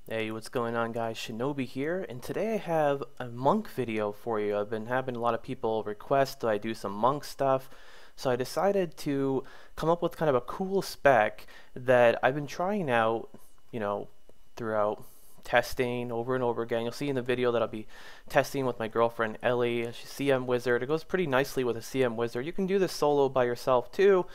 Hey, what's going on, guys? Shinobi here, and today I have a monk video for you. I've been having a lot of people request that I do some monk stuff, so I decided to come up with kind of a cool spec that I've been trying out, throughout testing over and over again. You'll see in the video that I'll be testing with my girlfriend Ellie. She's CM Wizard. It goes pretty nicely with a CM Wizard. You can do this solo by yourself too.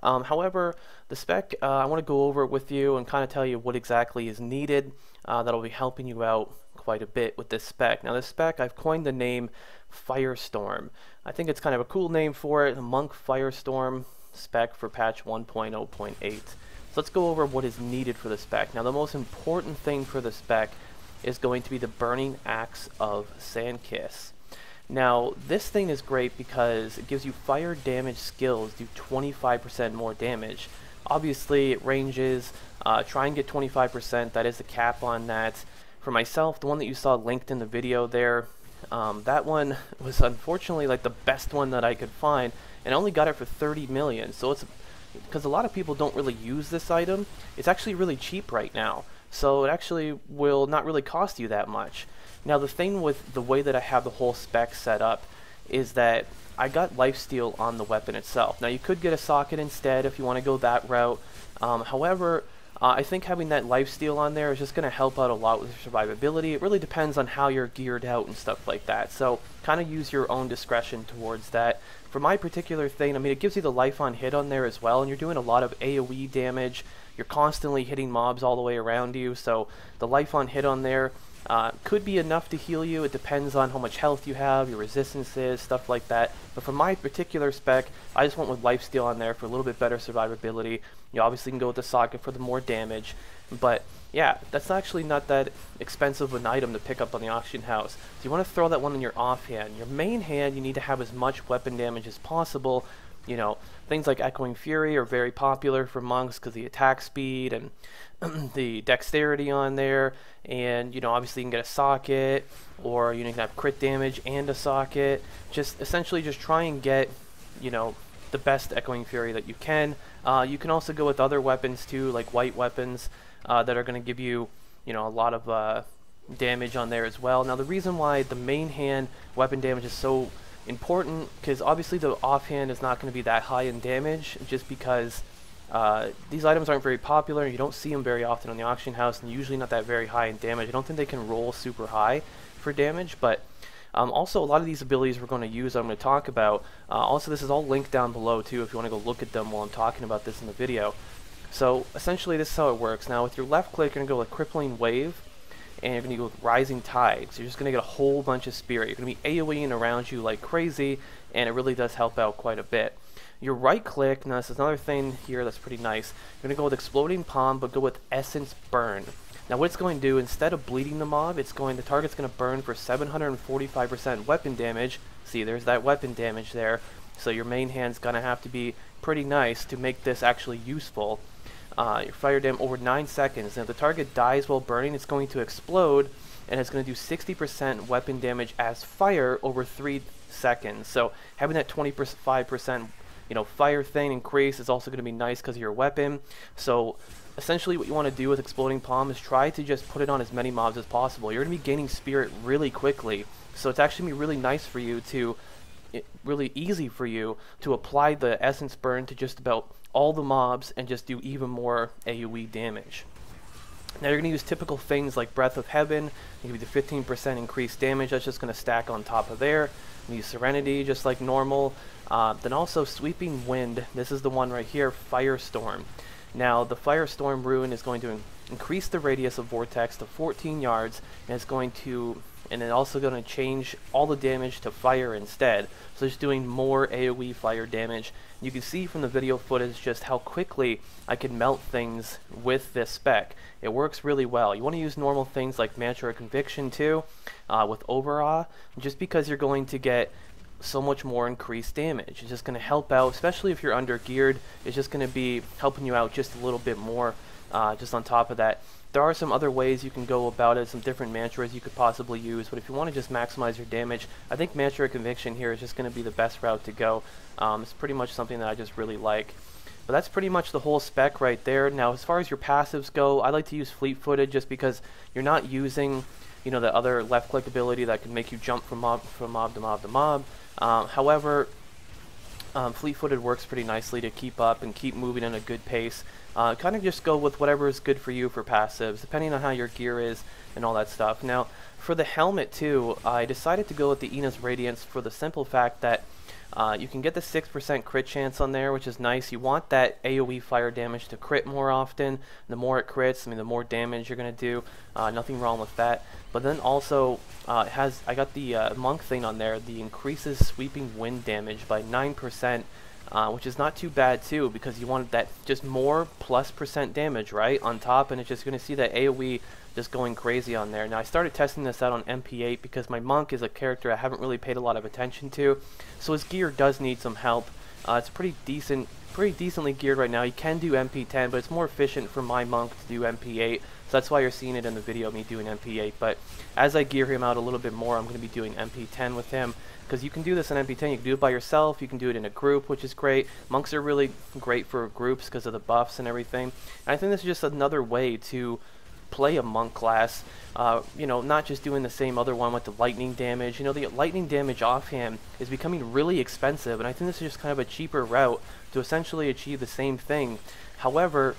However, the spec, I want to go over it with you and kind of tell you what exactly is needed. That'll be helping you out quite a bit with this spec. Now this spec, I've coined the name Firestorm. I think it's kind of a cool name for it, the Monk Firestorm spec for patch 1.0.8. So let's go over what is needed for the spec. Now the most important thing for the spec is going to be the Burning Axe of Sandkiss. Now this thing is great because it gives you fire damage skills do 25% more damage. Obviously it ranges, try and get 25%, that is the cap on that. For myself, the one that you saw linked in the video there, that one was unfortunately like the best one that I could find, and I only got it for 30 million, so it's because a lot of people don't really use this item. It's actually really cheap right now, so it actually will not really cost you that much. Now the thing with the way that I have the whole spec set up is that I got Lifesteal on the weapon itself. Now you could get a socket instead if you want to go that route. However, I think having that Lifesteal on there is just going to help out a lot with your survivability. It really depends on how you're geared out and stuff like that. So kind of use your own discretion towards that. For my particular thing, I mean, it gives you the life on hit on there as well, and you're doing a lot of AoE damage. You're constantly hitting mobs all the way around you, so the life on hit on there could be enough to heal you. It depends on how much health you have, your resistances, stuff like that. But for my particular spec, I just went with Lifesteal on there for a little bit better survivability. You obviously can go with the socket for the more damage, but yeah, that's actually not that expensive of an item to pick up on the auction house. So you want to throw that one in your offhand. Your main hand, you need to have as much weapon damage as possible. You know, things like Echoing Fury are very popular for monks because the attack speed and the dexterity on there, and obviously you can get a socket, or you can have crit damage and a socket. Just essentially just try and get the best Echoing Fury that you can. You can also go with other weapons too, like white weapons that are going to give you a lot of damage on there as well. Now the reason why the main hand weapon damage is so important, because obviously the offhand is not going to be that high in damage, just because these items aren't very popular. You don't see them very often on the auction house, and usually not that very high in damage. I don't think they can roll super high for damage, but also a lot of these abilities we're going to use, I'm going to talk about. Also, this is all linked down below too if you want to go look at them while I'm talking about this in the video. So essentially this is how it works. Now with your left click, you're going to go with Crippling Wave, and you're going to go with Rising Tide. So you're just going to get a whole bunch of spirit. You're going to be AoEing around you like crazy, and it really does help out quite a bit. Your right click, now this is another thing here that's pretty nice. You're going to go with Exploding Palm, but go with Essence Burn. Now what it's going to do, instead of bleeding the mob, the target's going to burn for 745% weapon damage. See, there's that weapon damage there. So your main hand's going to have to be pretty nice to make this actually useful. Your fire damage over 9 seconds. Now if the target dies while burning, it's going to explode, and it's going to do 60% weapon damage as fire over 3 seconds. So having that 25% fire thing increase is also going to be nice because of your weapon. So essentially what you want to do with Exploding Palm is try to just put it on as many mobs as possible. You're going to be gaining spirit really quickly, so it's actually going to be really nice for you to, really easy for you to apply the Essence Burn to just about all the mobs and just do even more AoE damage. Now you're going to use typical things like Breath of Heaven. You give you the 15% increased damage. That's just going to stack on top of there. You use Serenity just like normal. Then also Sweeping Wind. This is the one right here, Firestorm. Now the Firestorm rune is going to increase the radius of Vortex to 14 yards, and it's also going to change all the damage to fire instead. So it's doing more AoE fire damage. You can see from the video footage just how quickly I can melt things with this spec. It works really well. You want to use normal things like Mantra of Conviction too, with Overawe, just because you're going to get so much more increased damage. It's just going to help out, especially if you're under geared. It's just going to be helping you out just a little bit more. Just on top of that, there are some other ways you can go about it, some different mantras you could possibly use, but if you want to just maximize your damage, I think Mantra of Conviction here is just going to be the best route to go. It's pretty much something that I just really like. But that's pretty much the whole spec right there. Now, as far as your passives go, I like to use fleet-footed just because you're not using, you know, the other left-click ability that can make you jump from mob to mob to mob. However, fleet-footed works pretty nicely to keep up and keep moving at a good pace. Kind of just go with whatever is good for you for passives, depending on how your gear is and all that stuff. Now, for the helmet too, I decided to go with the Ina's Radiance for the simple fact that you can get the 6% crit chance on there, which is nice. You want that AoE fire damage to crit more often. The more it crits, I mean, the more damage you're going to do. Nothing wrong with that. But then also, I got the monk thing on there. The increases sweeping wind damage by 9%, which is not too bad too, because you want that just more +% damage, right, on top, and it's just going to see that AoE just going crazy on there. Now, I started testing this out on MP8 because my monk is a character I haven't really paid a lot of attention to, so his gear does need some help. It's pretty decently geared right now. You can do MP10, but it's more efficient for my monk to do MP8, so that's why you're seeing it in the video, me doing MP8. But as I gear him out a little bit more, I'm going to be doing MP10 with him, because you can do this in MP10. You can do it by yourself, you can do it in a group, which is great. Monks are really great for groups because of the buffs and everything. And I think this is just another way to play a monk class, you know, not just doing the same other one with the lightning damage. You know, the lightning damage offhand is becoming really expensive, and I think this is just kind of a cheaper route to essentially achieve the same thing. However,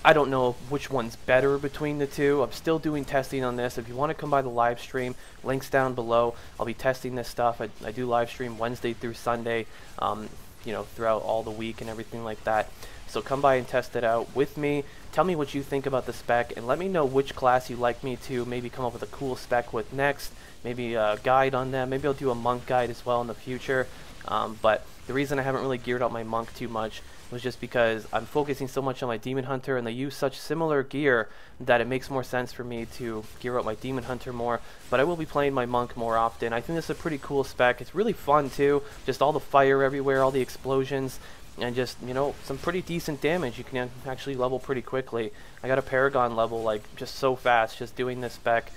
I don't know which one's better between the two. I'm still doing testing on this. If you want to come by the live stream, links down below. I'll be testing this stuff. I do live stream Wednesday through Sunday, you know, throughout all the week and everything like that. So come by and test it out with me. Tell me what you think about the spec, and let me know which class you'd like me to maybe come up with a cool spec with next. Maybe a guide on them. Maybe I'll do a monk guide as well in the future. But the reason I haven't really geared out my monk too much was just because I'm focusing so much on my demon hunter, and they use such similar gear that it makes more sense for me to gear out my demon hunter more. But I will be playing my monk more often. I think this is a pretty cool spec. It's really fun too, just all the fire everywhere, all the explosions, and just, you know, some pretty decent damage. You can actually level pretty quickly. I got a Paragon level like just so fast just doing this spec,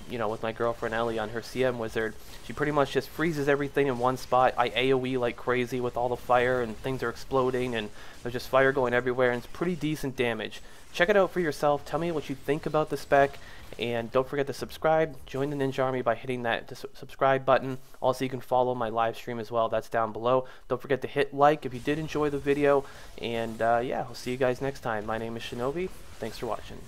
you know, with my girlfriend Ellie on her CM wizard. She pretty much just freezes everything in one spot. I AoE like crazy with all the fire, and things are exploding, and there's just fire going everywhere, and it's pretty decent damage. Check it out for yourself. Tell me what you think about the spec, and don't forget to subscribe. Join the Ninja Army by hitting that subscribe button. Also, you can follow my live stream as well. That's down below. Don't forget to hit like if you did enjoy the video, and yeah, I'll see you guys next time. My name is Shinobi. Thanks for watching.